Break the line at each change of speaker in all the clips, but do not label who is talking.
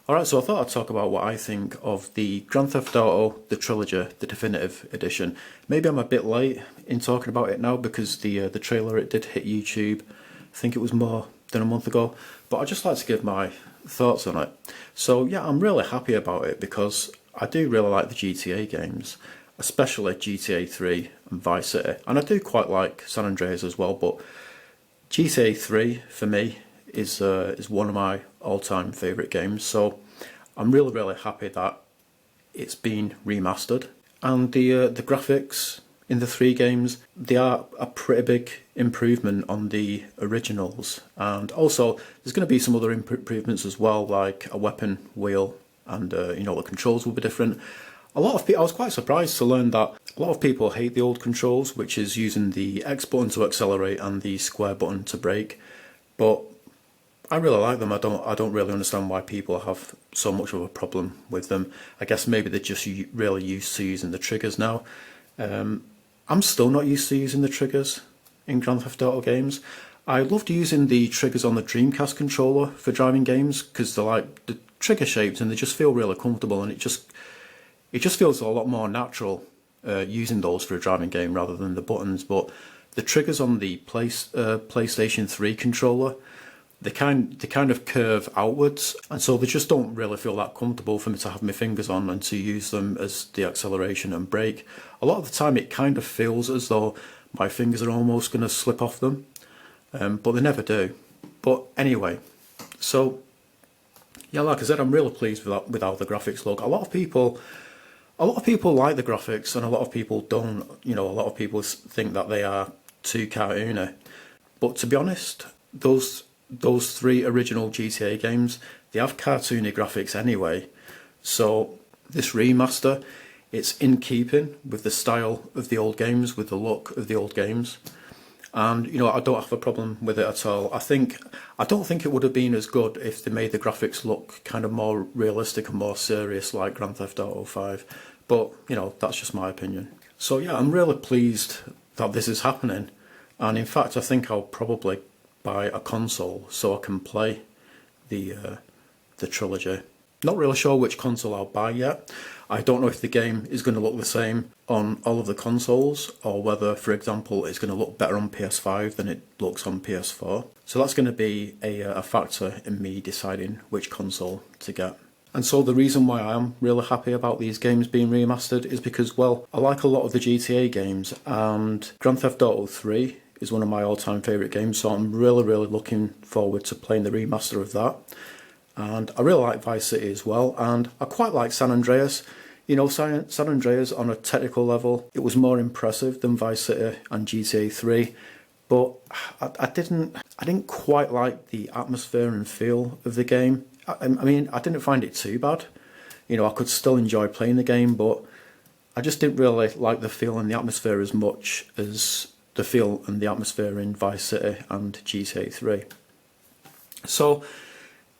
Alright, so I thought I'd talk about what I think of the Grand Theft Auto, the Trilogy, the Definitive Edition. Maybe I'm a bit late in talking about it now because the trailer, it did hit YouTube. I think it was more than a month ago, but I'd just like to give my thoughts on it. So yeah, I'm really happy about it because I do really like the GTA games, especially GTA 3 and Vice City, and I do quite like San Andreas as well, but GTA 3 for me is one of my all-time favourite games, so I'm really happy that it's been remastered. And the graphics in the three games, they are a pretty big improvement on the originals, and also there's going to be some other improvements as well, like a weapon wheel, and you know, the controls will be different. A lot of people, I was quite surprised to learn that a lot of people hate the old controls, which is using the X button to accelerate and the square button to brake, but I really like them. I don't really understand why people have so much of a problem with them. I guess maybe they're just really used to using the triggers now. I'm still not used to using the triggers in Grand Theft Auto games. I loved using the triggers on the Dreamcast controller for driving games because they're like the trigger shapes and they just feel really comfortable, and it just feels a lot more natural using those for a driving game rather than the buttons. But the triggers on the PlayStation 3 controller, they kind of curve outwards, and so they just don't really feel that comfortable for me to have my fingers on and to use them as the acceleration and brake. A lot of the time it kind of feels as though my fingers are almost going to slip off them, but they never do. But anyway, so yeah, like I said, I'm really pleased with how the graphics look. A lot of people like the graphics, and a lot of people don't. You know, a lot of people think that they are too cartoony. But to be honest, those three original GTA games, they have cartoony graphics anyway. So this remaster, it's in keeping with the style of the old games, with the look of the old games. And you know, I don't have a problem with it at all. I don't think it would have been as good if they made the graphics look kind of more realistic and more serious like Grand Theft Auto 5. But you know, that's just my opinion. So yeah, I'm really pleased that this is happening. And in fact, I think I'll probably buy a console so I can play the trilogy. Not really sure which console I'll buy yet. I don't know if the game is going to look the same on all of the consoles, or whether, for example, it's going to look better on PS5 than it looks on PS4. So that's going to be a factor in me deciding which console to get. And so the reason why I am really happy about these games being remastered is because, well, I like a lot of the GTA games, and Grand Theft Auto 3 is one of my all-time favourite games, so I'm really looking forward to playing the remaster of that. And I really like Vice City as well, and I quite like San Andreas. You know, San Andreas on a technical level, it was more impressive than Vice City and GTA 3, but I didn't quite like the atmosphere and feel of the game. I mean, I didn't find it too bad. You know, I could still enjoy playing the game, but I just didn't really like the feel and the atmosphere as much as the feel and the atmosphere in Vice City and GTA 3. So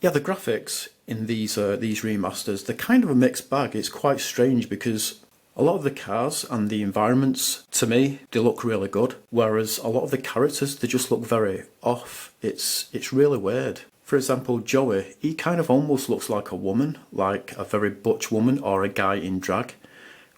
yeah, the graphics in these remasters, they're kind of a mixed bag. It's quite strange because a lot of the cars and the environments, to me, they look really good, whereas a lot of the characters, they just look very off. It's really weird. For example, Joey, he kind of almost looks like a woman, like a very butch woman or a guy in drag,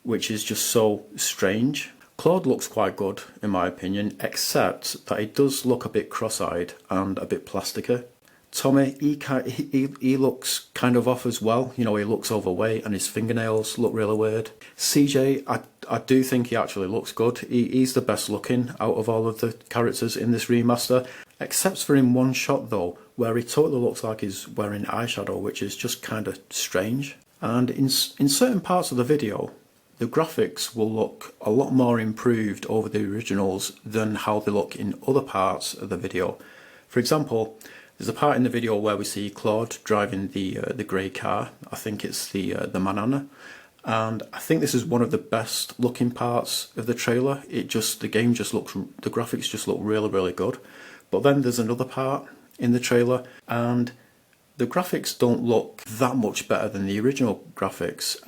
which is just so strange. Claude looks quite good, in my opinion, except that he does look a bit cross-eyed and a bit plasticky. Tommy, he looks kind of off as well. You know, he looks overweight and his fingernails look really weird. CJ, I do think he actually looks good. He's the best looking out of all of the characters in this remaster, except for in one shot though, where he totally looks like he's wearing eyeshadow, which is just kind of strange. And in certain parts of the video, the graphics will look a lot more improved over the originals than how they look in other parts of the video. For example, there's a part in the video where we see Claude driving the grey car. I think it's the Manana, and I think this is one of the best looking parts of the trailer. The graphics just look really good. But then there's another part in the trailer, and the graphics don't look that much better than the original graphics.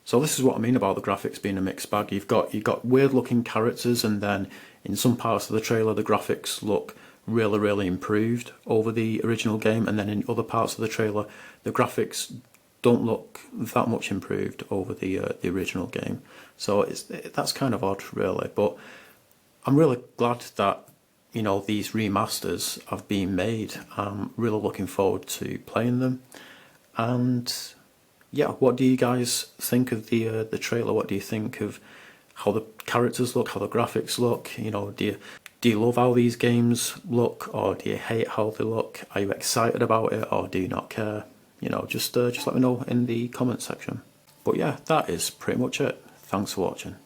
So this is what I mean about the graphics being a mixed bag. You've got weird looking characters, and then in some parts of the trailer the graphics look really improved over the original game, and then in other parts of the trailer, the graphics don't look that much improved over the original game. So that's kind of odd, really. But I'm really glad that, you know, these remasters have been made. I'm really looking forward to playing them. And yeah, what do you guys think of the trailer? What do you think of how the characters look, how the graphics look? You know, do you love how these games look, or do you hate how they look? Are you excited about it, or do you not care? You know, just let me know in the comment section. But yeah, that is pretty much it. Thanks for watching.